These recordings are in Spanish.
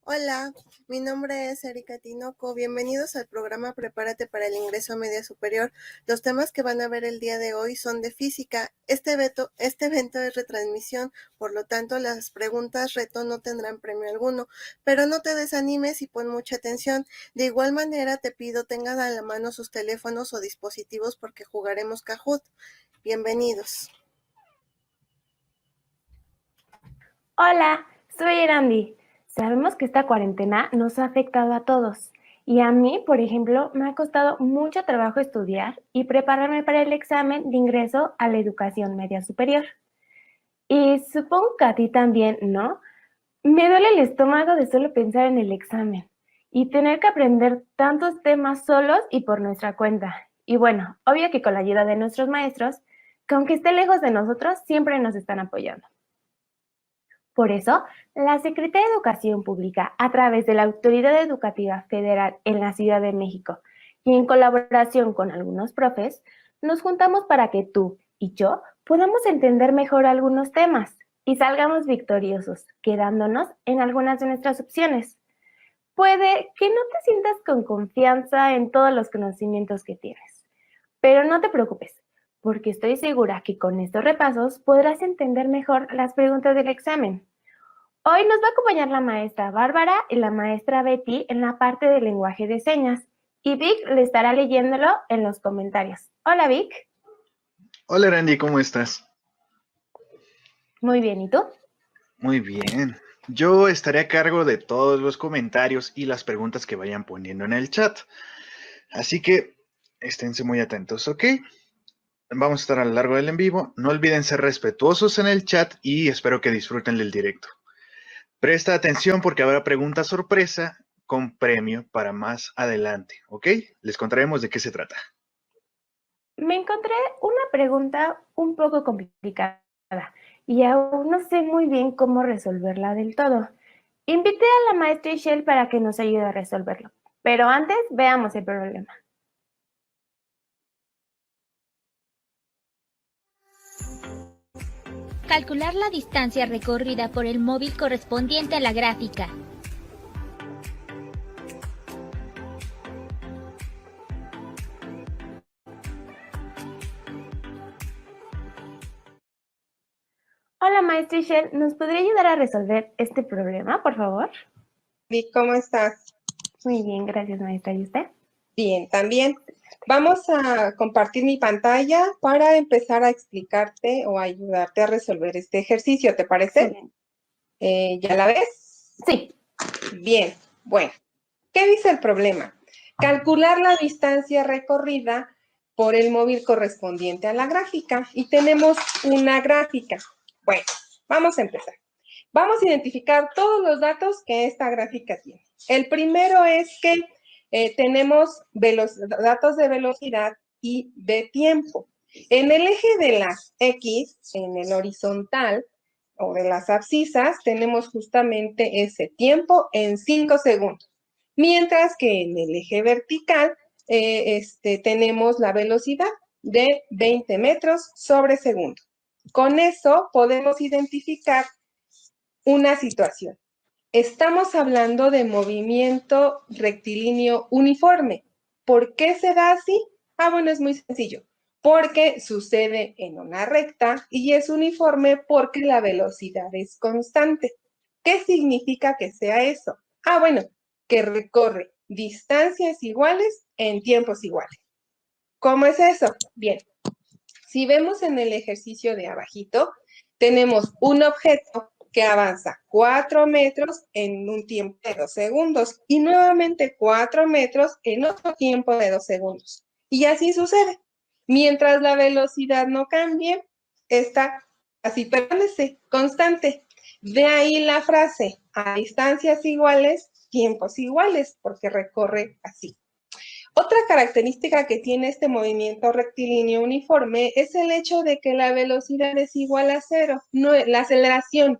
Hola, mi nombre es Erika Tinoco. Bienvenidos al programa Prepárate para el ingreso a media superior. Los temas que van a ver el día de hoy son de física. Este evento es retransmisión, por lo tanto las preguntas reto no tendrán premio alguno, pero no te desanimes y pon mucha atención. De igual manera te pido tengan a la mano sus teléfonos o dispositivos porque jugaremos Kahoot. Bienvenidos. Hola, soy Erandi. Sabemos que esta cuarentena nos ha afectado a todos y a mí, por ejemplo, me ha costado mucho trabajo estudiar y prepararme para el examen de ingreso a la educación media superior. Y supongo que a ti también, ¿no? Me duele el estómago de solo pensar en el examen y tener que aprender tantos temas solos y por nuestra cuenta. Y bueno, obvio que con la ayuda de nuestros maestros, que aunque esté lejos de nosotros, siempre nos están apoyando. Por eso, la Secretaría de Educación Pública, a través de la Autoridad Educativa Federal en la Ciudad de México y en colaboración con algunos profes, nos juntamos para que tú y yo podamos entender mejor algunos temas y salgamos victoriosos, quedándonos en algunas de nuestras opciones. Puede que no te sientas con confianza en todos los conocimientos que tienes, pero no te preocupes, porque estoy segura que con estos repasos podrás entender mejor las preguntas del examen. Hoy nos va a acompañar la maestra Bárbara y la maestra Betty en la parte de lenguaje de señas. Y Vic le estará leyéndolo en los comentarios. Hola Vic. Hola Randy, ¿cómo estás? Muy bien, ¿y tú? Muy bien. Yo estaré a cargo de todos los comentarios y las preguntas que vayan poniendo en el chat. Así que esténse muy atentos, ¿ok? Vamos a estar a lo largo del en vivo. No olviden ser respetuosos en el chat y espero que disfruten del directo. Presta atención porque habrá pregunta sorpresa con premio para más adelante, ¿ok? Les contaremos de qué se trata. Me encontré una pregunta un poco complicada y aún no sé muy bien cómo resolverla del todo. Invité a la maestra Ishel para que nos ayude a resolverlo, pero antes veamos el problema. Calcular la distancia recorrida por el móvil correspondiente a la gráfica. Hola maestra Ishel, ¿nos podría ayudar a resolver este problema, por favor? Vic, ¿cómo estás? Muy bien, gracias maestra. ¿Y usted? Bien, también. Vamos a compartir mi pantalla para empezar a explicarte o ayudarte a resolver este ejercicio, ¿te parece? ¿Ya la ves? Sí. Bien, bueno. ¿Qué dice el problema? Calcular la distancia recorrida por el móvil correspondiente a la gráfica. Y tenemos una gráfica. Bueno, vamos a empezar. Vamos a identificar todos los datos que esta gráfica tiene. El primero es que tenemos datos de velocidad y de tiempo. En el eje de las X, en el horizontal, o de las abscisas, tenemos justamente ese tiempo en 5 segundos. Mientras que en el eje vertical tenemos la velocidad de 20 metros sobre segundo. Con eso podemos identificar una situación. Estamos hablando de movimiento rectilíneo uniforme. ¿Por qué se da así? Bueno, es muy sencillo. Porque sucede en una recta y es uniforme porque la velocidad es constante. ¿Qué significa que sea eso? Bueno, que recorre distancias iguales en tiempos iguales. ¿Cómo es eso? Bien, si vemos en el ejercicio de abajito, tenemos un objeto que avanza 4 metros en un tiempo de 2 segundos y nuevamente 4 metros en otro tiempo de 2 segundos. Y así sucede. Mientras la velocidad no cambie, está así permanece constante. De ahí la frase, a distancias iguales, tiempos iguales, porque recorre así. Otra característica que tiene este movimiento rectilíneo uniforme es el hecho de que la velocidad es igual a cero. No, la aceleración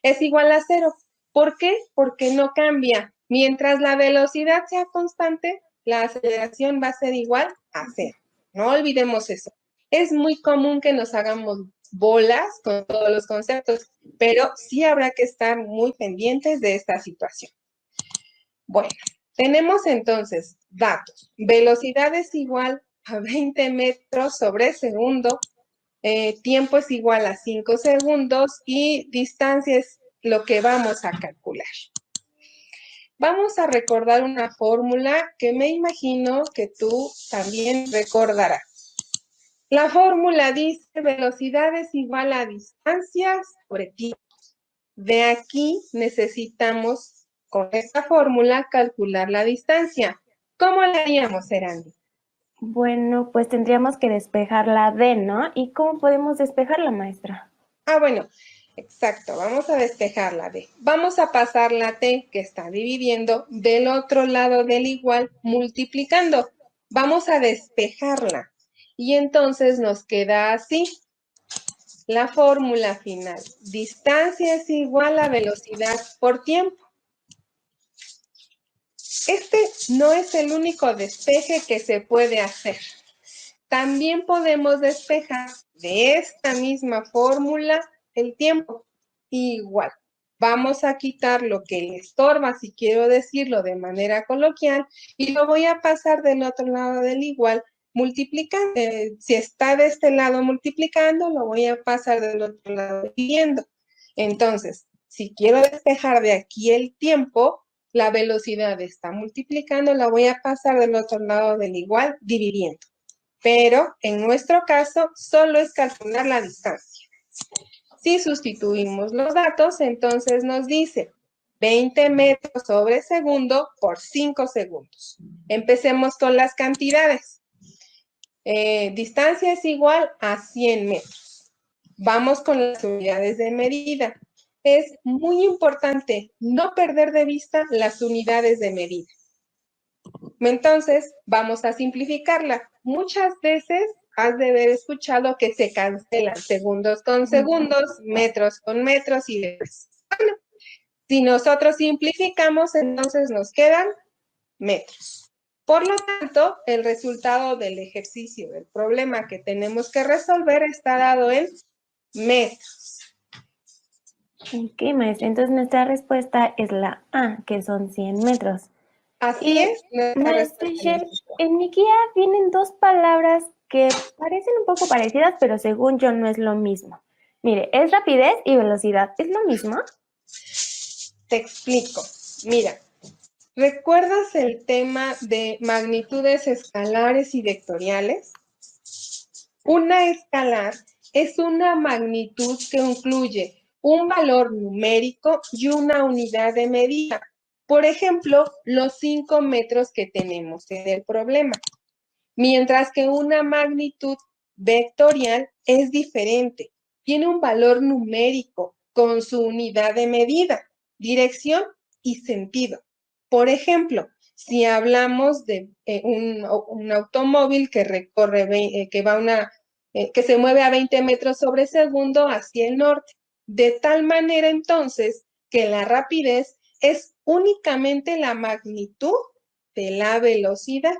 es igual a cero. ¿Por qué? Porque no cambia. Mientras la velocidad sea constante, la aceleración va a ser igual a cero. No olvidemos eso. Es muy común que nos hagamos bolas con todos los conceptos, pero sí habrá que estar muy pendientes de esta situación. Bueno, tenemos entonces datos. Velocidad es igual a 20 metros sobre segundo, tiempo es igual a 5 segundos y distancia es lo que vamos a calcular. Vamos a recordar una fórmula que me imagino que tú también recordarás. La fórmula dice velocidad es igual a distancias sobre tiempo. De aquí necesitamos, con esta fórmula, calcular la distancia. ¿Cómo la haríamos, Erandi? Bueno, pues tendríamos que despejar la D, ¿no? ¿Y cómo podemos despejarla, maestra? Bueno, exacto, vamos a despejar la D. Vamos a pasar la T que está dividiendo del otro lado del igual multiplicando. Vamos a despejarla y entonces nos queda así. La fórmula final, distancia es igual a velocidad por tiempo. Este no es el único despeje que se puede hacer. También podemos despejar de esta misma fórmula el tiempo. Igual, vamos a quitar lo que le estorba, si quiero decirlo de manera coloquial, y lo voy a pasar del otro lado del igual multiplicando. Si está de este lado multiplicando, lo voy a pasar del otro lado dividiendo. Entonces, si quiero despejar de aquí el tiempo, la velocidad está multiplicando, la voy a pasar del otro lado del igual dividiendo. Pero en nuestro caso, solo es calcular la distancia. Si sustituimos los datos, entonces nos dice 20 metros sobre segundo por 5 segundos. Empecemos con las cantidades. Distancia es igual a 100 metros. Vamos con las unidades de medida. Es muy importante no perder de vista las unidades de medida. Entonces, vamos a simplificarla. Muchas veces has de haber escuchado que se cancelan segundos con segundos, metros con metros y demás. Bueno, si nosotros simplificamos, entonces nos quedan metros. Por lo tanto, el resultado del ejercicio, del problema que tenemos que resolver está dado en metros. Ok, maestra, entonces nuestra respuesta es la A, que son 100 metros. Así es. Maestra Shell, en mi guía vienen dos palabras que parecen un poco parecidas, pero según yo no es lo mismo. Mire, es rapidez y velocidad. ¿Es lo mismo? Te explico. Mira, ¿recuerdas el tema de magnitudes escalares y vectoriales? Una escalar es una magnitud que incluye un valor numérico y una unidad de medida. Por ejemplo, los 5 metros que tenemos en el problema. Mientras que una magnitud vectorial es diferente. Tiene un valor numérico con su unidad de medida, dirección y sentido. Por ejemplo, si hablamos de un automóvil que recorre, que se mueve a 20 metros sobre segundo hacia el norte, de tal manera entonces que la rapidez es únicamente la magnitud de la velocidad.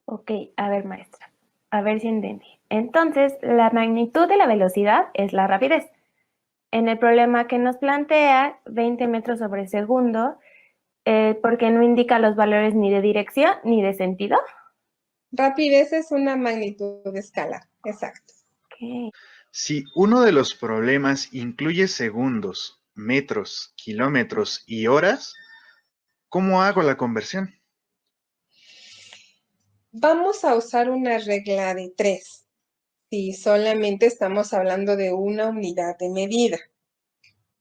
Ok, a ver, maestra, a ver si entendí. Entonces, la magnitud de la velocidad es la rapidez. En el problema que nos plantea, 20 metros sobre segundo, porque no indica los valores ni de dirección ni de sentido. Rapidez es una magnitud escalar, exacto. Okay. Si uno de los problemas incluye segundos, metros, kilómetros y horas, ¿cómo hago la conversión? Vamos a usar una regla de 3, si solamente estamos hablando de una unidad de medida.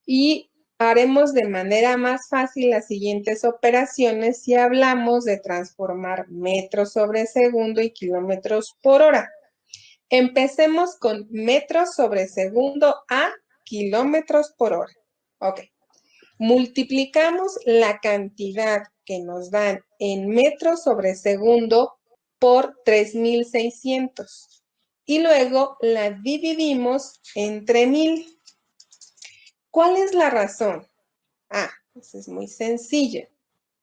Y haremos de manera más fácil las siguientes operaciones si hablamos de transformar metros sobre segundo y kilómetros por hora. Empecemos con metros sobre segundo a kilómetros por hora. Ok. Multiplicamos la cantidad que nos dan en metros sobre segundo por 3,600 y luego la dividimos entre 1,000. ¿Cuál es la razón? Pues es muy sencilla.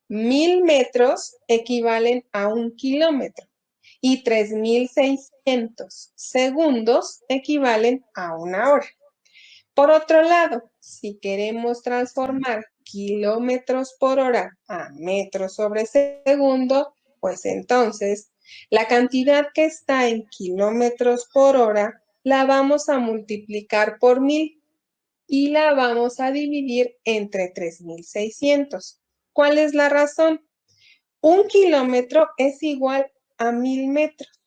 1,000 metros equivalen a 1 kilómetro y 3.600 segundos equivalen a 1 hora. Por otro lado, si queremos transformar kilómetros por hora a metros sobre segundo, pues entonces la cantidad que está en kilómetros por hora la vamos a multiplicar por 1000 y la vamos a dividir entre 3.600. ¿Cuál es la razón? 1 kilómetro es igual a 1000 metros,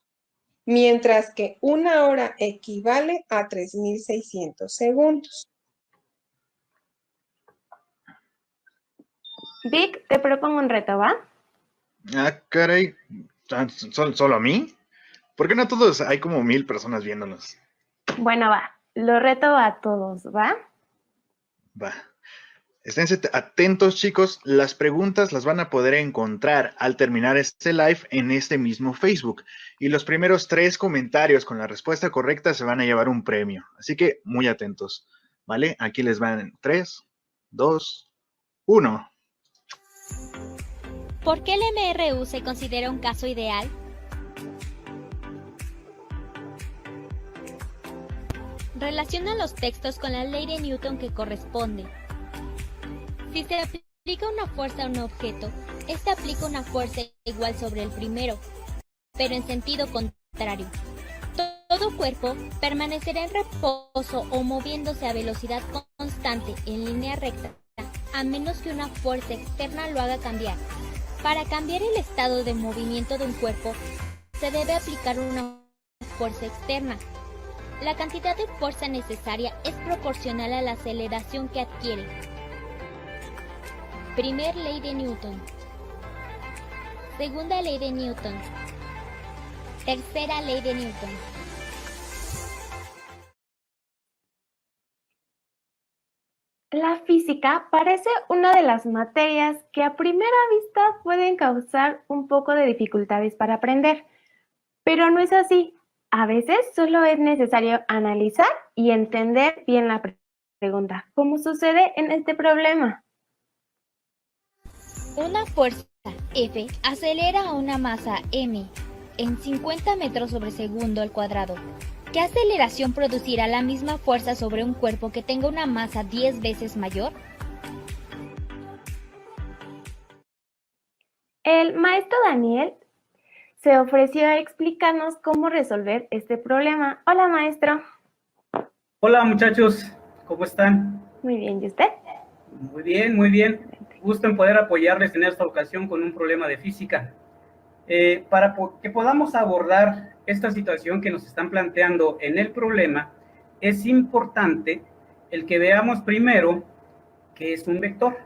mientras que 1 hora equivale a 3.600 segundos. Vic, te propongo un reto, ¿va? Ah, caray. ¿Solo a mí? ¿Por qué no a todos? Hay como 1000 personas viéndonos. Bueno, va. Lo reto a todos, ¿va? Va. Esténse atentos, chicos. Las preguntas las van a poder encontrar al terminar este live en este mismo Facebook. Y los primeros 3 comentarios con la respuesta correcta se van a llevar un premio. Así que muy atentos. ¿Vale? Aquí les van 3, 2, 1. ¿Por qué el MRU se considera un caso ideal? Relaciona los textos con la ley de Newton que corresponde. Si se aplica una fuerza a un objeto, este aplica una fuerza igual sobre el primero, pero en sentido contrario. Todo cuerpo permanecerá en reposo o moviéndose a velocidad constante en línea recta, a menos que una fuerza externa lo haga cambiar. Para cambiar el estado de movimiento de un cuerpo, se debe aplicar una fuerza externa. La cantidad de fuerza necesaria es proporcional a la aceleración que adquiere. Primer ley de Newton. Segunda ley de Newton. Tercera ley de Newton. La física parece una de las materias que a primera vista pueden causar un poco de dificultades para aprender, pero no es así. A veces solo es necesario analizar y entender bien la pregunta, como sucede en este problema. Una fuerza F acelera a una masa m en 50 metros sobre segundo al cuadrado. ¿Qué aceleración producirá la misma fuerza sobre un cuerpo que tenga una masa 10 veces mayor? El maestro Daniel se ofreció a explicarnos cómo resolver este problema. Hola, maestro. Hola, muchachos, ¿cómo están? Muy bien, ¿y usted? Muy bien, muy bien. Gusto en poder apoyarles en esta ocasión con un problema de física. Para que podamos abordar esta situación que nos están planteando en el problema, es importante el que veamos primero qué es un vector,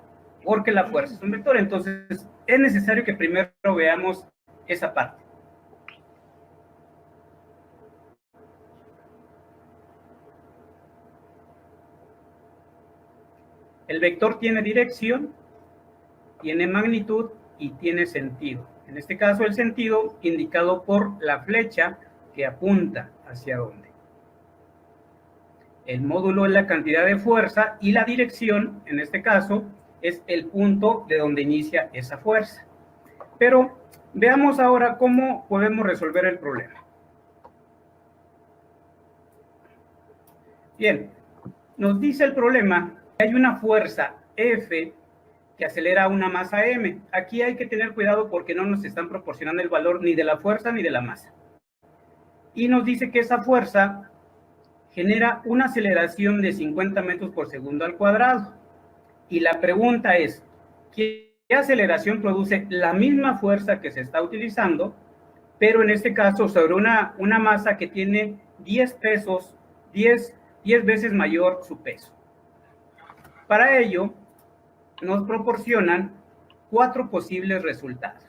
porque la fuerza es un vector. Entonces, es necesario que primero veamos esa parte. El vector tiene dirección, tiene magnitud y tiene sentido. En este caso, el sentido indicado por la flecha que apunta hacia dónde. El módulo es la cantidad de fuerza y la dirección, en este caso, es el punto de donde inicia esa fuerza. Pero veamos ahora cómo podemos resolver el problema. Bien, nos dice el problema que hay una fuerza F que acelera una masa m. Aquí hay que tener cuidado porque no nos están proporcionando el valor ni de la fuerza ni de la masa. Y nos dice que esa fuerza genera una aceleración de 50 metros por segundo al cuadrado. Y la pregunta es, ¿qué aceleración produce la misma fuerza que se está utilizando, pero en este caso sobre una masa que tiene 10 veces mayor su peso? Para ello, nos proporcionan 4 posibles resultados.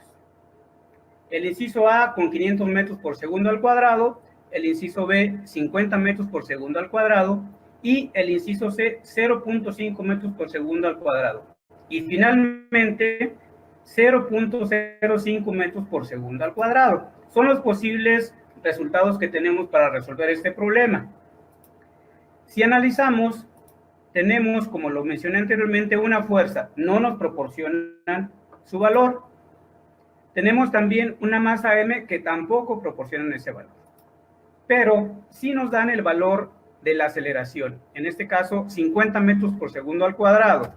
El inciso A con 500 metros por segundo al cuadrado, el inciso B 50 metros por segundo al cuadrado y el inciso C 0.5 metros por segundo al cuadrado. Y finalmente 0.05 metros por segundo al cuadrado. Son los posibles resultados que tenemos para resolver este problema. Si analizamos, tenemos, como lo mencioné anteriormente, una fuerza. No nos proporcionan su valor. Tenemos también una masa m que tampoco proporcionan ese valor, pero sí nos dan el valor de la aceleración, en este caso 50 metros por segundo al cuadrado.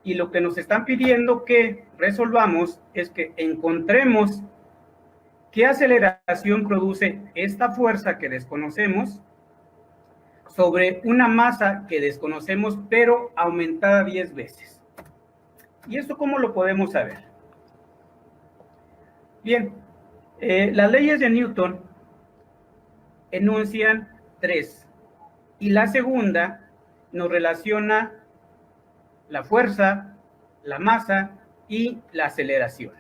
Y lo que nos están pidiendo que resolvamos es que encontremos qué aceleración produce esta fuerza que desconocemos sobre una masa que desconocemos, pero aumentada 10 veces. ¿Y esto cómo lo podemos saber? Bien, las leyes de Newton enuncian 3, y la segunda nos relaciona la fuerza, la masa y la aceleración.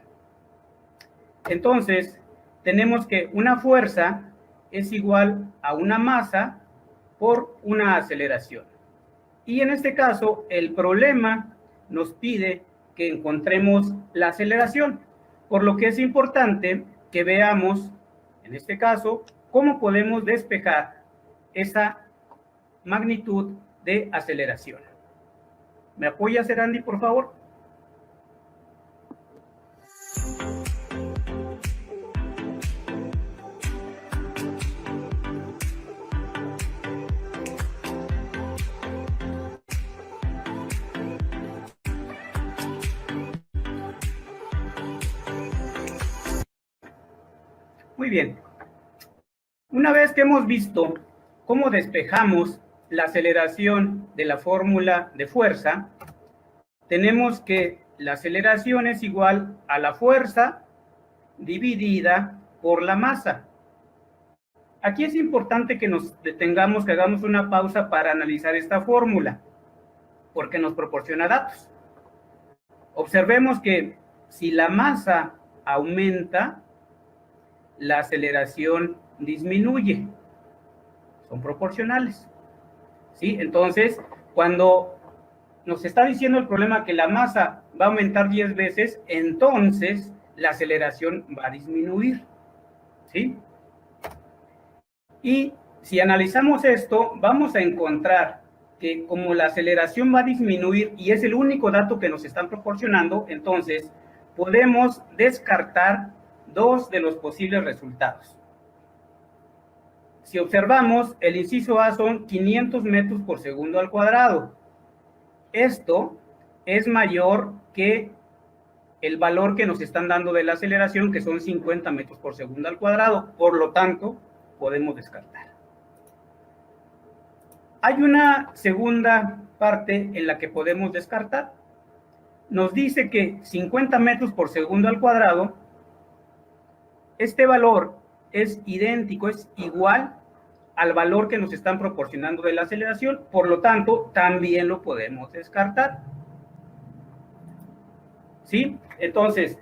Entonces, tenemos que una fuerza es igual a una masa por una aceleración. Y en este caso, el problema nos pide que encontremos la aceleración, por lo que es importante que veamos, en este caso, cómo podemos despejar esa magnitud de aceleración. ¿Me apoyas, Erandi, por favor? Muy bien. Una vez que hemos visto cómo despejamos la aceleración de la fórmula de fuerza, tenemos que la aceleración es igual a la fuerza dividida por la masa. Aquí es importante que nos detengamos, que hagamos una pausa para analizar esta fórmula, porque nos proporciona datos. Observemos que si la masa aumenta, la aceleración disminuye. Son proporcionales. ¿Sí? Entonces, cuando nos está diciendo el problema que la masa va a aumentar 10 veces, entonces la aceleración va a disminuir. ¿Sí? Y si analizamos esto, vamos a encontrar que como la aceleración va a disminuir y es el único dato que nos están proporcionando, entonces podemos descartar dos de los posibles resultados. Si observamos, el inciso A son 500 metros por segundo al cuadrado. Esto es mayor que el valor que nos están dando de la aceleración, que son 50 metros por segundo al cuadrado. Por lo tanto, podemos descartar. Hay una segunda parte en la que podemos descartar. Nos dice que 50 metros por segundo al cuadrado, este valor es idéntico, es igual al valor que nos están proporcionando de la aceleración, por lo tanto, también lo podemos descartar. ¿Sí? Entonces,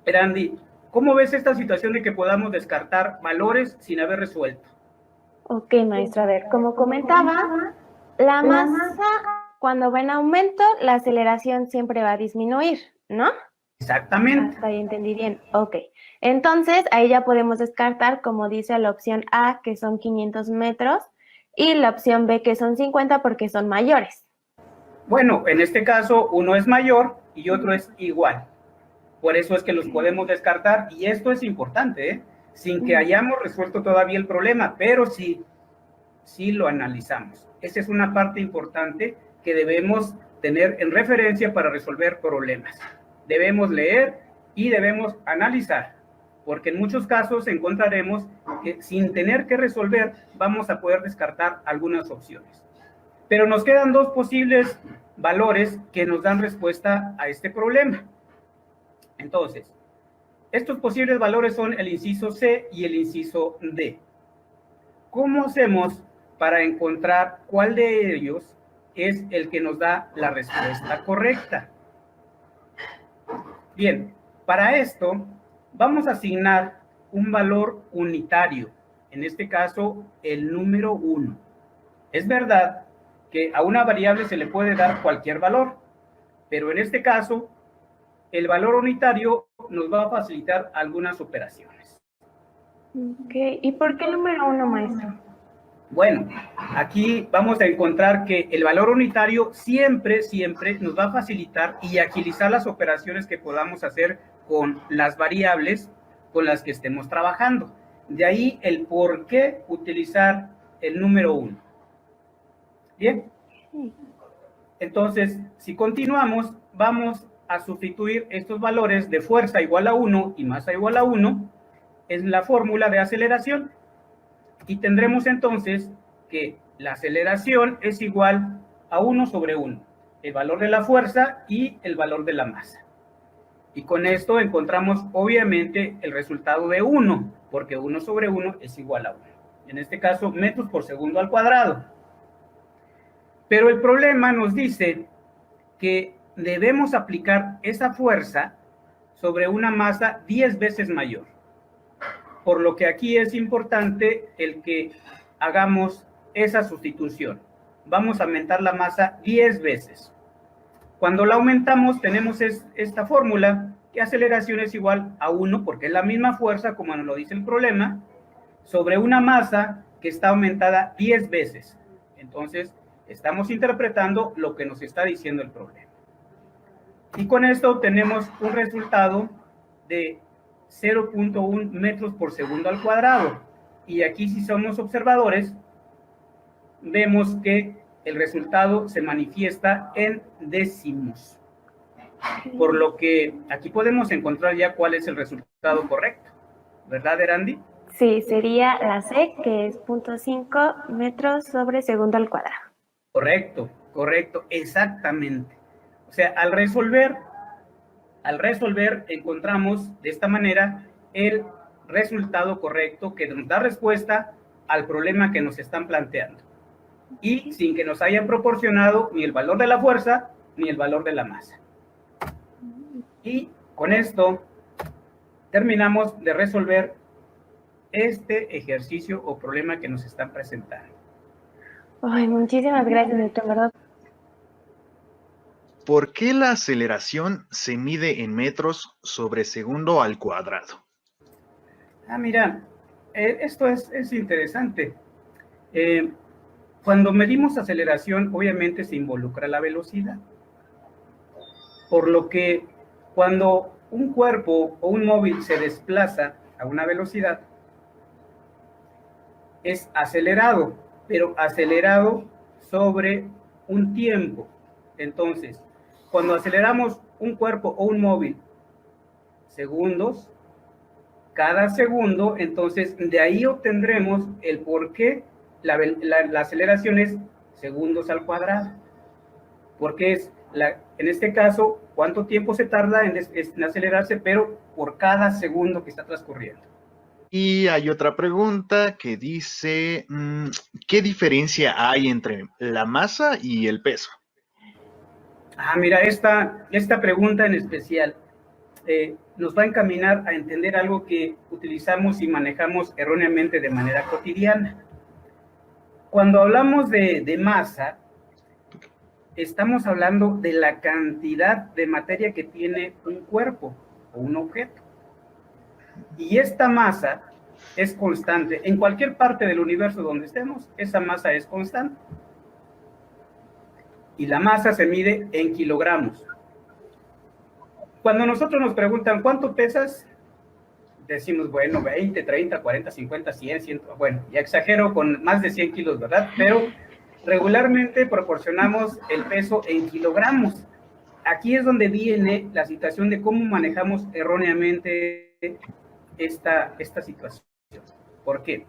Erandi, ¿cómo ves esta situación de que podamos descartar valores sin haber resuelto? Ok, maestra, a ver, como comentaba, la masa cuando va en aumento, la aceleración siempre va a disminuir, ¿no? Exactamente. Hasta ahí entendí bien. Ok. Entonces, ahí ya podemos descartar, como dice la opción A, que son 500 metros, y la opción B, que son 50, porque son mayores. Bueno, en este caso, uno es mayor y otro es igual. Por eso es que los podemos descartar, y esto es importante, ¿eh? Sin que hayamos resuelto todavía el problema, pero sí lo analizamos. Esa es una parte importante que debemos tener en referencia para resolver problemas. Debemos leer y debemos analizar, porque en muchos casos encontraremos que sin tener que resolver vamos a poder descartar algunas opciones. Pero nos quedan dos posibles valores que nos dan respuesta a este problema. Entonces, estos posibles valores son el inciso C y el inciso D. ¿Cómo hacemos para encontrar cuál de ellos es el que nos da la respuesta correcta? Bien, para esto vamos a asignar un valor unitario, en este caso el número 1. Es verdad que a una variable se le puede dar cualquier valor, pero en este caso el valor unitario nos va a facilitar algunas operaciones. Ok, ¿y por qué el número 1, maestro? Bueno, aquí vamos a encontrar que el valor unitario siempre nos va a facilitar y agilizar las operaciones que podamos hacer con las variables con las que estemos trabajando. De ahí el por qué utilizar el número 1. Bien. Entonces, si continuamos, vamos a sustituir estos valores de fuerza igual a 1 y masa igual a 1 en la fórmula de aceleración. Y tendremos entonces que la aceleración es igual a 1 sobre 1, el valor de la fuerza y el valor de la masa. Y con esto encontramos obviamente el resultado de 1, porque 1 sobre 1 es igual a 1. En este caso, metros por segundo al cuadrado. Pero el problema nos dice que debemos aplicar esa fuerza sobre una masa 10 veces mayor. Por lo que aquí es importante el que hagamos esa sustitución. Vamos a aumentar la masa 10 veces. Cuando la aumentamos, tenemos esta fórmula, que aceleración es igual a 1, porque es la misma fuerza, como nos lo dice el problema, sobre una masa que está aumentada 10 veces. Entonces, estamos interpretando lo que nos está diciendo el problema. Y con esto obtenemos un resultado de 0.1 metros por segundo al cuadrado. Y aquí, si somos observadores, vemos que el resultado se manifiesta en décimos. Por lo que aquí podemos encontrar ya cuál es el resultado correcto. ¿Verdad, Erandi? Sí, sería la C, que es 0.5 metros sobre segundo al cuadrado. Correcto, correcto, exactamente. O sea, al resolver encontramos de esta manera el resultado correcto que nos da respuesta al problema que nos están planteando. Y sin que nos hayan proporcionado ni el valor de la fuerza ni el valor de la masa. Y con esto terminamos de resolver este ejercicio o problema que nos están presentando. Ay, muchísimas gracias, Newton, ¿verdad? ¿Por qué la aceleración se mide en metros sobre segundo al cuadrado? Ah, mira, esto es interesante. Cuando medimos aceleración, obviamente se involucra la velocidad. Por lo que cuando un cuerpo o un móvil se desplaza a una velocidad, es acelerado, pero acelerado sobre un tiempo. Entonces, cuando aceleramos un cuerpo o un móvil segundos, cada segundo, entonces de ahí obtendremos el por qué la aceleración es segundos al cuadrado. Porque es, en este caso, cuánto tiempo se tarda en acelerarse, pero por cada segundo que está transcurriendo. Y hay otra pregunta que dice, ¿qué diferencia hay entre la masa y el peso? Ah, mira, esta pregunta en especial nos va a encaminar a entender algo que utilizamos y manejamos erróneamente de manera cotidiana. Cuando hablamos de masa, estamos hablando de la cantidad de materia que tiene un cuerpo o un objeto. Y esta masa es constante. En cualquier parte del universo donde estemos, esa masa es constante. Y la masa se mide en kilogramos. Cuando nosotros nos preguntan, ¿cuánto pesas? Decimos, bueno, 20, 30, 40, 50, 100, 100, bueno, ya exagero con más de 100 kilos, ¿verdad? Pero regularmente proporcionamos el peso en kilogramos. Aquí es donde viene la situación de cómo manejamos erróneamente esta situación. ¿Por qué?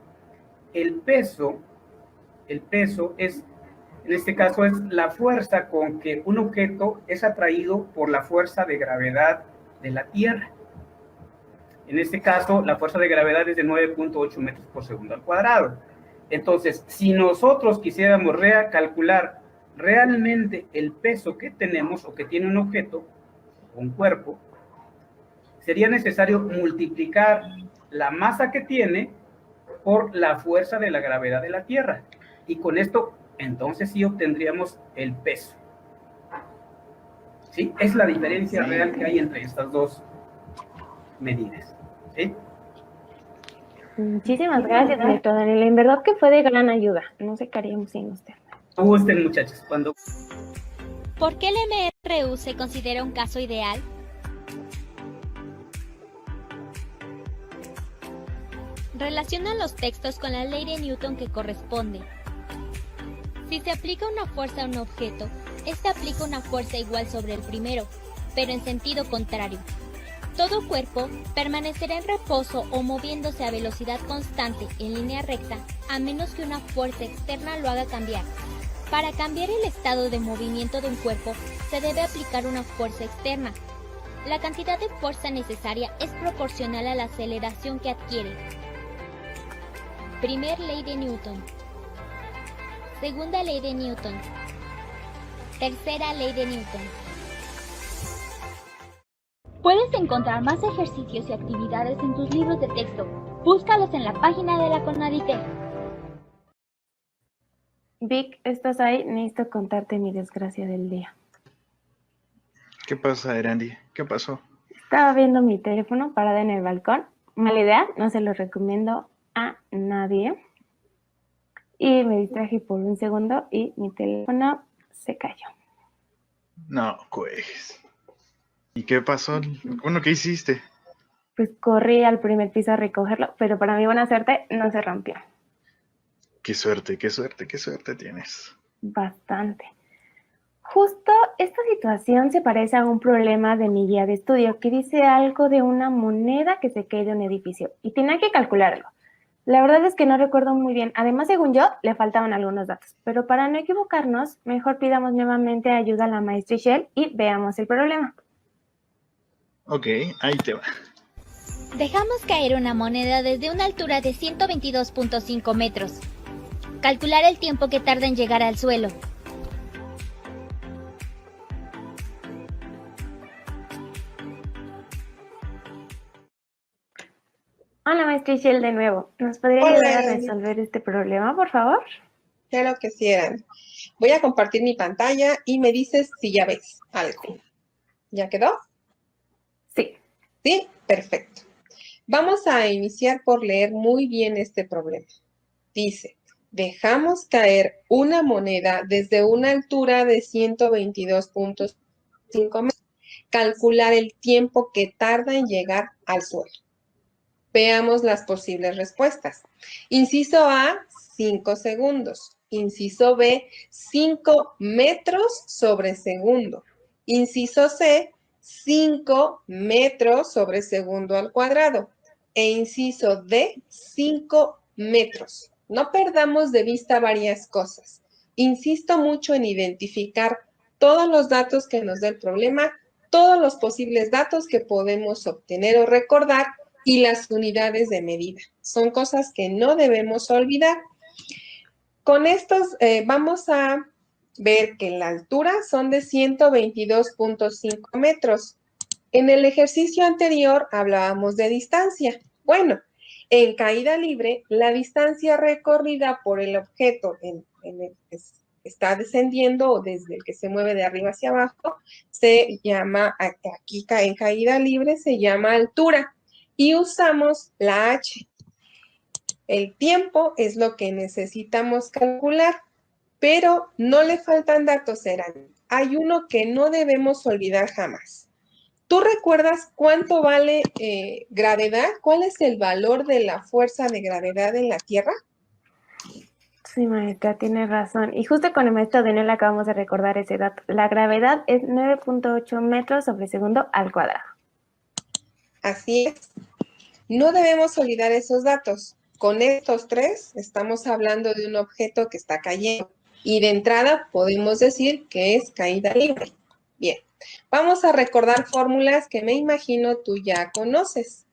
El peso es, en este caso, es la fuerza con que un objeto es atraído por la fuerza de gravedad de la Tierra. En este caso, la fuerza de gravedad es de 9.8 metros por segundo al cuadrado. Entonces, si nosotros quisiéramos calcular realmente el peso que tenemos o que tiene un objeto, un cuerpo, sería necesario multiplicar la masa que tiene por la fuerza de la gravedad de la Tierra. Y con esto, entonces sí obtendríamos el peso. ¿Sí? Es la diferencia real que hay entre estas dos medidas. ¿Sí? Muchísimas gracias, Newton. Daniel. En verdad que fue de gran ayuda. No sé qué haríamos sin usted. Gusten, muchachos. ¿Por qué el MRU se considera un caso ideal? Relaciona los textos con la ley de Newton que corresponde. Si se aplica una fuerza a un objeto, este aplica una fuerza igual sobre el primero, pero en sentido contrario. Todo cuerpo permanecerá en reposo o moviéndose a velocidad constante en línea recta, a menos que una fuerza externa lo haga cambiar. Para cambiar el estado de movimiento de un cuerpo, se debe aplicar una fuerza externa. La cantidad de fuerza necesaria es proporcional a la aceleración que adquiere. Primer ley de Newton. Segunda ley de Newton. Tercera ley de Newton. Puedes encontrar más ejercicios y actividades en tus libros de texto. Búscalos en la página de la CONADITEG. Vic, ¿estás ahí? Necesito contarte mi desgracia del día. ¿Qué pasa, Erandi? ¿Qué pasó? Estaba viendo mi teléfono parada en el balcón. Mala idea, no se lo recomiendo a nadie. Y me distraje por un segundo y mi teléfono se cayó. No, pues. ¿Y qué pasó? Bueno, ¿qué hiciste? Pues corrí al primer piso a recogerlo, pero para mi buena suerte no se rompió. Qué suerte, qué suerte, qué suerte tienes. Bastante. Justo esta situación se parece a un problema de mi guía de estudio que dice algo de una moneda que se cae de un edificio y tenía que calcularlo. La verdad es que no recuerdo muy bien. Además, según yo, le faltaban algunos datos. Pero para no equivocarnos, mejor pidamos nuevamente ayuda a la maestra Shell y veamos el problema. Ok, ahí te va. Dejamos caer una moneda desde una altura de 122.5 metros. Calcular el tiempo que tarda en llegar al suelo. Hola, maestra Shell, de nuevo. ¿Nos podría Hola, ayudar a Erandi. resolver este problema, por favor? Claro que sí, Erandi. Voy a compartir mi pantalla y me dices si ya ves algo. ¿Ya quedó? Sí. Sí, perfecto. Vamos a iniciar por leer muy bien este problema. Dice, dejamos caer una moneda desde una altura de 122.5 metros. Calcular el tiempo que tarda en llegar al suelo. Veamos las posibles respuestas. Inciso A, 5 segundos. Inciso B, 5 metros sobre segundo. Inciso C, 5 metros sobre segundo al cuadrado. E inciso D, 5 metros. No perdamos de vista varias cosas. Insisto mucho en identificar todos los datos que nos da el problema, todos los posibles datos que podemos obtener o recordar y las unidades de medida. Son cosas que no debemos olvidar. Con estos vamos a ver que la altura son de 122.5 metros. En el ejercicio anterior hablábamos de distancia. Bueno, en caída libre, la distancia recorrida por el objeto en el que está descendiendo o desde el que se mueve de arriba hacia abajo, se llama, aquí en caída libre, se llama altura. Y usamos la H. El tiempo es lo que necesitamos calcular, pero no le faltan datos, Erandi. Hay uno que no debemos olvidar jamás. ¿Tú recuerdas cuánto vale gravedad? ¿Cuál es el valor de la fuerza de gravedad en la Tierra? Sí, maestra, tiene razón. Y justo con el maestro Daniel acabamos de recordar ese dato. La gravedad es 9.8 metros sobre segundo al cuadrado. Así es. No debemos olvidar esos datos. Con estos tres estamos hablando de un objeto que está cayendo. Y de entrada podemos decir que es caída libre. Bien, vamos a recordar fórmulas que me imagino tú ya conoces.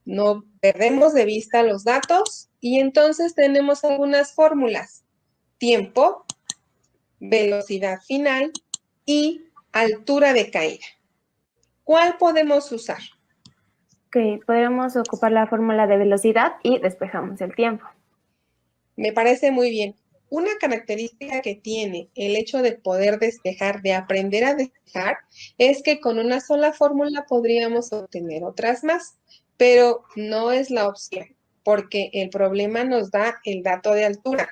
No perdemos de vista los datos y entonces tenemos algunas fórmulas. Tiempo, velocidad final y altura de caída. ¿Cuál podemos usar? Ok, podemos ocupar la fórmula de velocidad y despejamos el tiempo. Me parece muy bien. Una característica que tiene el hecho de poder despejar, de aprender a despejar, es que con una sola fórmula podríamos obtener otras más, pero no es la opción, porque el problema nos da el dato de altura.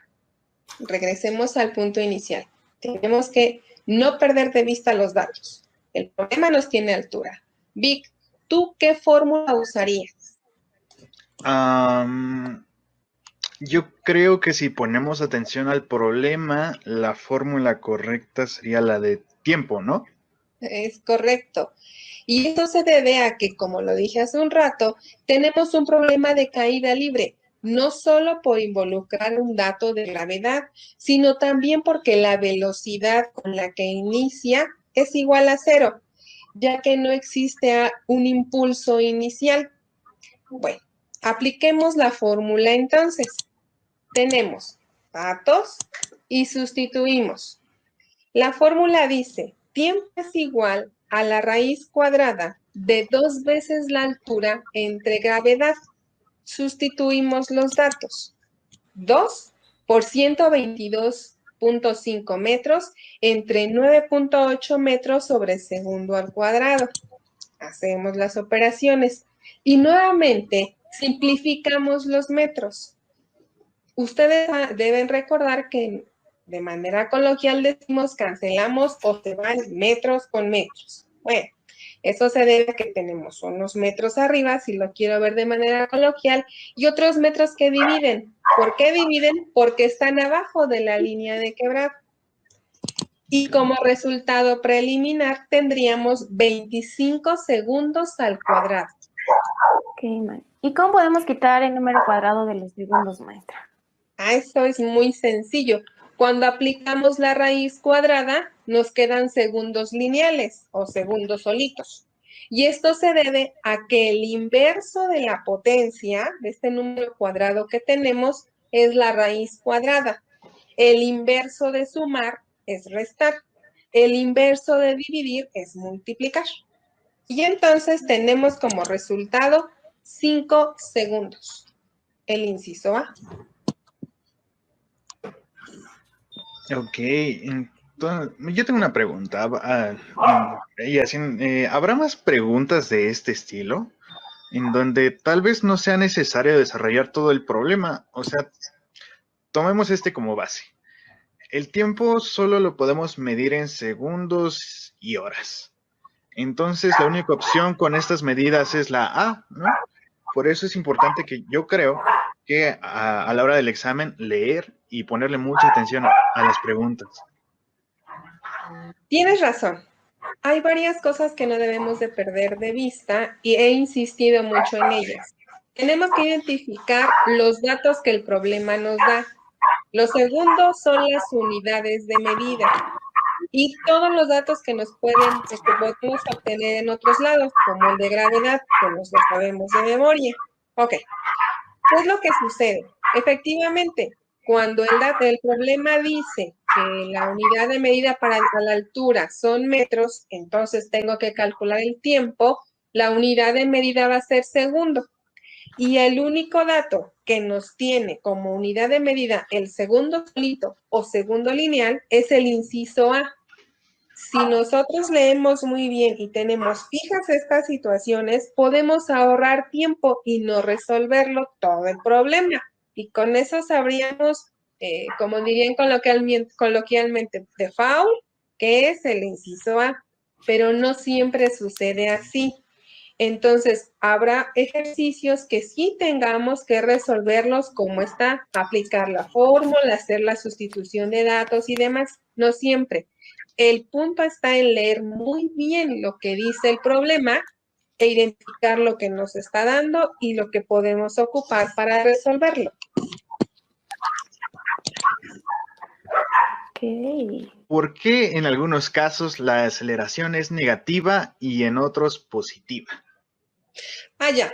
Regresemos al punto inicial. Tenemos que no perder de vista los datos. El problema nos tiene altura. Vic, ¿tú qué fórmula usarías? Yo creo que si ponemos atención al problema, la fórmula correcta sería la de tiempo, ¿no? Es correcto. Y esto se debe a que, como lo dije hace un rato, tenemos un problema de caída libre, no solo por involucrar un dato de gravedad, sino también porque la velocidad con la que inicia es igual a 0, ya que no existe un impulso inicial. Bueno, apliquemos la fórmula entonces. Tenemos datos y sustituimos. La fórmula dice, tiempo es igual a la raíz cuadrada de 2 veces la altura entre gravedad. Sustituimos los datos. 2 por 122.5 metros entre 9.8 metros sobre segundo al cuadrado. Hacemos las operaciones y nuevamente simplificamos los metros. Ustedes deben recordar que de manera coloquial decimos cancelamos o se van metros con metros. Bueno, eso se debe a que tenemos unos metros arriba, si lo quiero ver de manera coloquial, y otros metros que dividen. ¿Por qué dividen? Porque están abajo de la línea de quebrado. Y como resultado preliminar tendríamos 25 segundos al cuadrado. Ok, ¿y cómo podemos quitar el número cuadrado de los segundos, maestra? Eso es muy sencillo. Cuando aplicamos la raíz cuadrada, nos quedan segundos lineales o segundos solitos. Y esto se debe a que el inverso de la potencia de este número cuadrado que tenemos es la raíz cuadrada. El inverso de sumar es restar. El inverso de dividir es multiplicar. Y entonces tenemos como resultado 5 segundos. El inciso A. Ok, entonces, yo tengo una pregunta. ¿Habrá más preguntas de este estilo? En donde tal vez no sea necesario desarrollar todo el problema. O sea, tomemos este como base. El tiempo solo lo podemos medir en segundos y horas. Entonces, la única opción con estas medidas es la A, ¿no? Por eso es importante que yo creo que a la hora del examen leer y ponerle mucha atención a las preguntas. Tienes razón. Hay varias cosas que no debemos de perder de vista y he insistido mucho en ellas. Tenemos que identificar los datos que el problema nos da. Los segundos son las unidades de medida y todos los datos que podemos obtener en otros lados, como el de gravedad, que nos lo sabemos de memoria. Ok, ¿qué es lo que sucede? Efectivamente, cuando el problema dice que la unidad de medida para la altura son metros, entonces tengo que calcular el tiempo, la unidad de medida va a ser segundo. Y el único dato que nos tiene como unidad de medida el segundo solito o segundo lineal es el inciso A. Si nosotros leemos muy bien y tenemos fijas estas situaciones, podemos ahorrar tiempo y no resolverlo todo el problema. Y con eso sabríamos, como dirían coloquialmente, de foul, que es el inciso A. Pero no siempre sucede así. Entonces, habrá ejercicios que sí tengamos que resolverlos como está, aplicar la fórmula, hacer la sustitución de datos y demás. No siempre. El punto está en leer muy bien lo que dice el problema e identificar lo que nos está dando y lo que podemos ocupar para resolverlo. Ok. ¿Por qué en algunos casos la aceleración es negativa y en otros positiva? Ya.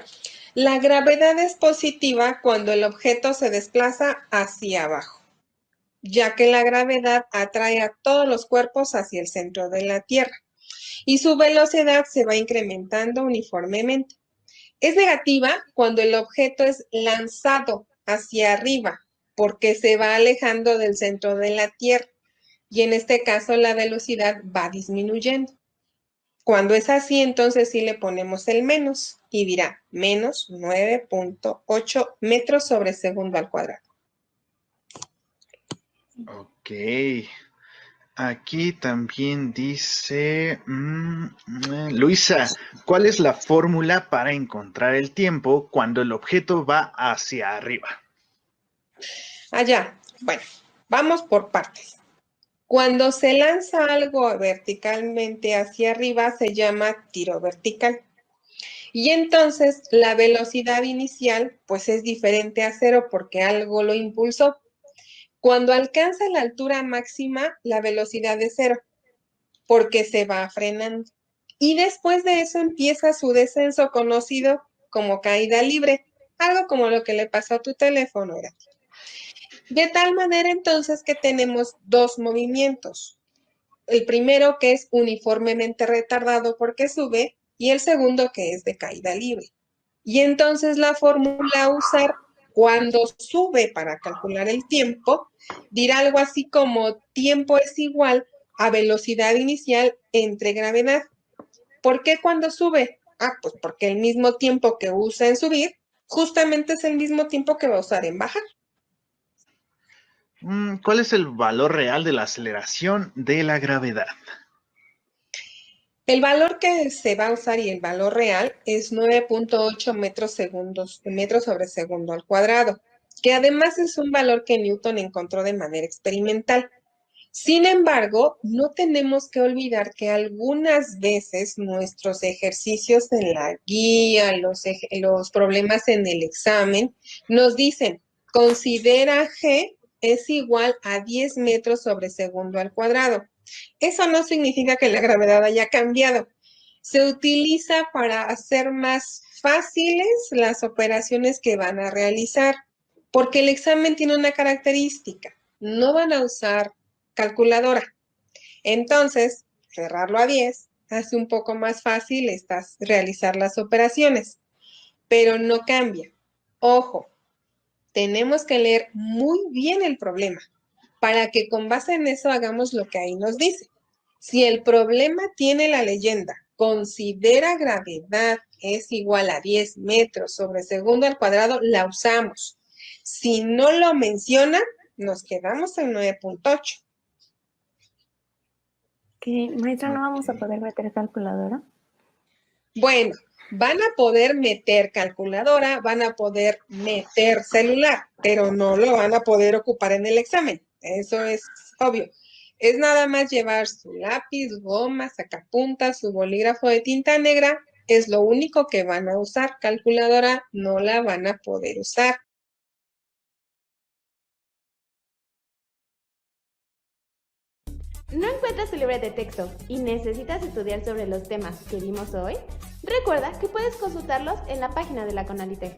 La gravedad es positiva cuando el objeto se desplaza hacia abajo, ya que la gravedad atrae a todos los cuerpos hacia el centro de la Tierra y su velocidad se va incrementando uniformemente. Es negativa cuando el objeto es lanzado hacia arriba, porque se va alejando del centro de la Tierra y en este caso la velocidad va disminuyendo. Cuando es así, entonces sí le ponemos el menos y dirá menos 9.8 metros sobre segundo al cuadrado. Ok. Aquí también dice, Luisa, ¿cuál es la fórmula para encontrar el tiempo cuando el objeto va hacia arriba? Allá, bueno, vamos por partes. Cuando se lanza algo verticalmente hacia arriba se llama tiro vertical. Y entonces la velocidad inicial pues es diferente a cero porque algo lo impulsó. Cuando alcanza la altura máxima, la velocidad es cero porque se va frenando. Y después de eso empieza su descenso conocido como caída libre, algo como lo que le pasó a tu teléfono. De tal manera entonces que tenemos dos movimientos. El primero que es uniformemente retardado porque sube y el segundo que es de caída libre. Y entonces la fórmula a usar cuando sube para calcular el tiempo dirá algo así como tiempo es igual a velocidad inicial entre gravedad. ¿Por qué cuando sube? Pues porque el mismo tiempo que usa en subir justamente es el mismo tiempo que va a usar en bajar. ¿Cuál es el valor real de la aceleración de la gravedad? El valor que se va a usar y el valor real es 9.8 metros sobre segundo al cuadrado, que además es un valor que Newton encontró de manera experimental. Sin embargo, no tenemos que olvidar que algunas veces nuestros ejercicios en la guía, los problemas en el examen, nos dicen, considera G es igual a 10 metros sobre segundo al cuadrado. Eso no significa que la gravedad haya cambiado. Se utiliza para hacer más fáciles las operaciones que van a realizar, porque el examen tiene una característica. No van a usar calculadora. Entonces, cerrarlo a 10 hace un poco más fácil realizar las operaciones, pero no cambia. Ojo, tenemos que leer muy bien el problema para que con base en eso hagamos lo que ahí nos dice. Si el problema tiene la leyenda, considera gravedad es igual a 10 metros sobre segundo al cuadrado, la usamos. Si no lo menciona, nos quedamos en 9.8. ¿Qué, maestra, no vamos a poder meter calculadora? Bueno, van a poder meter calculadora, van a poder meter celular, pero no lo van a poder ocupar en el examen. Eso es obvio. Es nada más llevar su lápiz, goma, sacapuntas, su bolígrafo de tinta negra. Es lo único que van a usar. Calculadora no la van a poder usar. ¿No encuentras tu libro de texto y necesitas estudiar sobre los temas que vimos hoy? Recuerda que puedes consultarlos en la página de la Conalitec.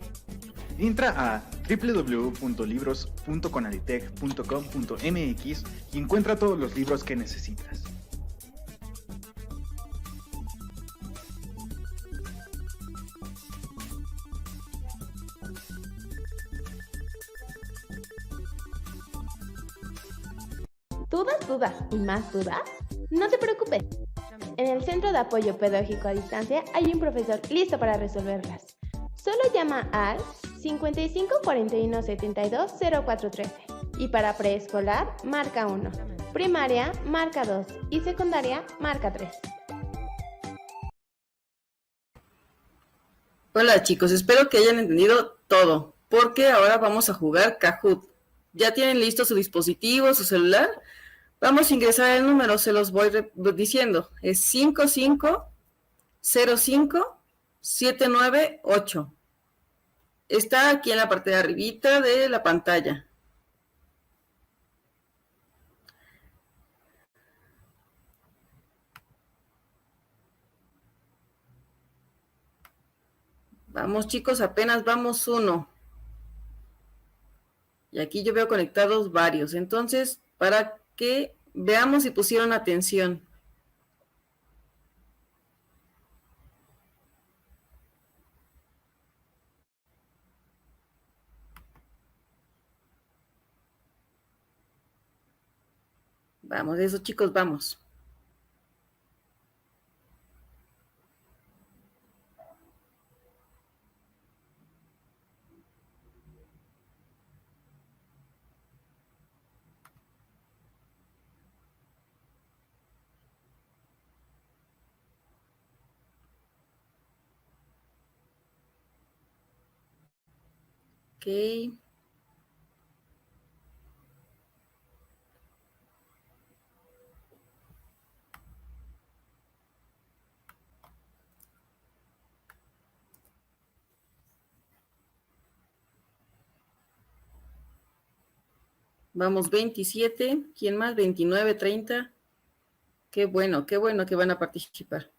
Entra a www.libros.conalitec.com.mx y encuentra todos los libros que necesitas. ¿Dudas y más dudas? No te preocupes. En el Centro de Apoyo Pedagógico a Distancia hay un profesor listo para resolverlas. Solo llama al 55 41 72 0413 y para preescolar marca 1, primaria marca 2 y secundaria marca 3. Hola chicos, espero que hayan entendido todo, porque ahora vamos a jugar Kahoot. ¿Ya tienen listo su dispositivo, su celular? Vamos a ingresar el número, se los voy diciendo. Es 5505798. Está aquí en la parte de arribita de la pantalla. Vamos chicos, apenas vamos uno. Y aquí yo veo conectados varios. Entonces, para que veamos si pusieron atención. Vamos, eso chicos, vamos. Ok. Vamos 27. ¿Quién más? 29, 30. Qué bueno que van a participar.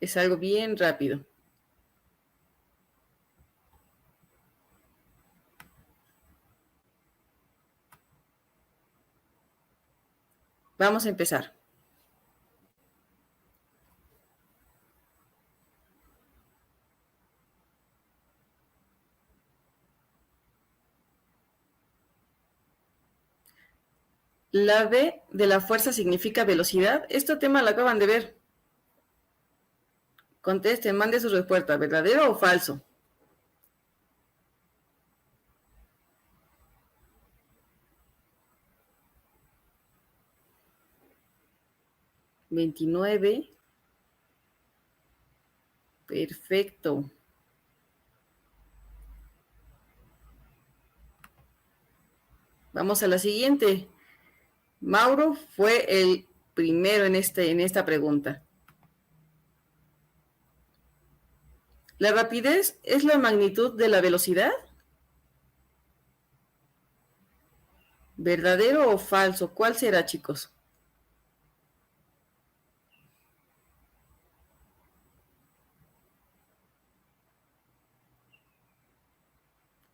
Es algo bien rápido. Vamos a empezar. La V de la fuerza significa velocidad. Este tema lo acaban de ver. Contesten, mande su respuesta, ¿verdadero o falso? ¿29? Perfecto. Vamos a la siguiente. Mauro fue el primero en esta pregunta. ¿La rapidez es la magnitud de la velocidad? ¿Verdadero o falso? ¿Cuál será, chicos?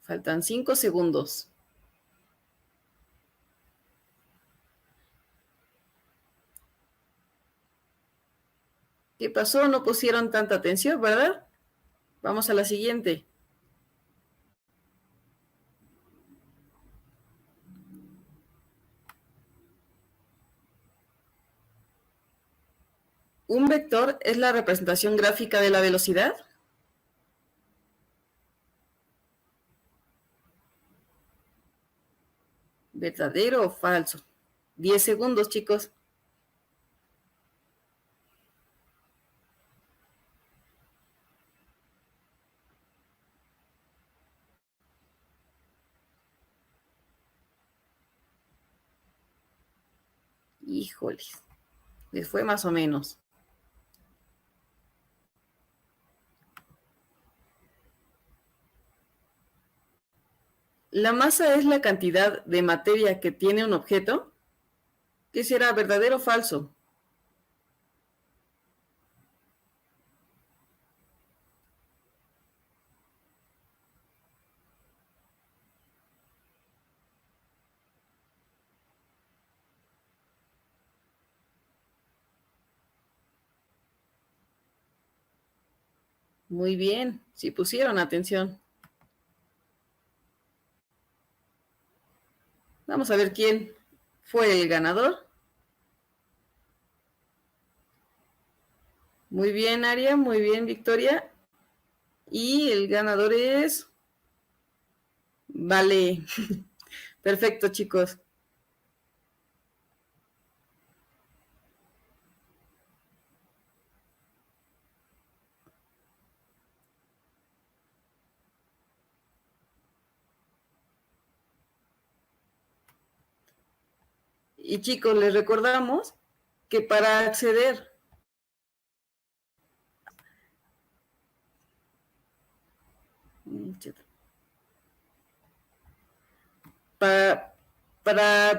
Faltan 5 segundos. ¿Qué pasó? No pusieron tanta atención, ¿verdad? Vamos a la siguiente. ¿Un vector es la representación gráfica de la velocidad? ¿Verdadero o falso? 10 segundos, chicos. Híjoles, les fue más o menos. ¿La masa es la cantidad de materia que tiene un objeto? ¿Qué será, verdadero o falso? Muy bien, sí pusieron atención. Vamos a ver quién fue el ganador. Muy bien, Aria, muy bien, Victoria. Y el ganador es... Vale. Perfecto, chicos. Y chicos, les recordamos que para acceder para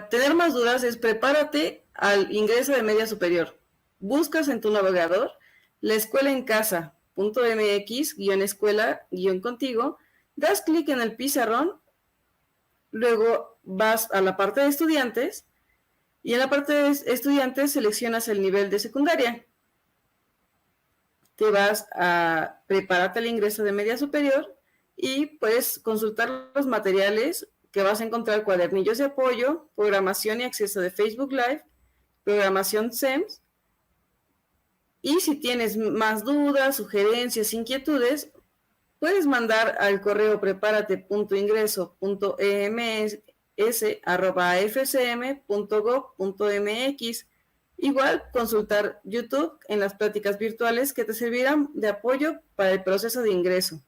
tener más dudas es prepárate al ingreso de media superior. Buscas en tu navegador la escuela en casa.mx-escuela-contigo, das clic en el pizarrón, luego vas a la parte de estudiantes y en la parte de estudiantes seleccionas el nivel de secundaria. Te vas a prepararte al ingreso de media superior y puedes consultar los materiales que vas a encontrar: cuadernillos de apoyo, programación y acceso de Facebook Live, programación SEMS. Y si tienes más dudas, sugerencias, inquietudes, puedes mandar al correo preparate.ingreso.ems@fcm.gov.mx. Igual consultar YouTube en las prácticas virtuales que te servirán de apoyo para el proceso de ingreso.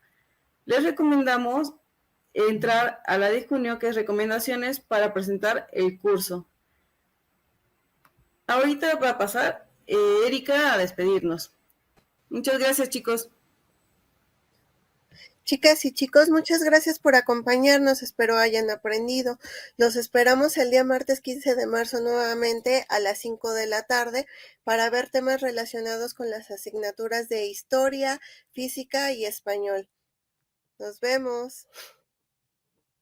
les recomendamos entrar a la de junio, que es recomendaciones para presentar el curso. Ahorita va a pasar Erika a despedirnos. Muchas gracias, chicos. Chicas y chicos, muchas gracias por acompañarnos, espero hayan aprendido. Los esperamos el día martes 15 de marzo nuevamente a las 5 de la tarde para ver temas relacionados con las asignaturas de historia, física y español. Nos vemos.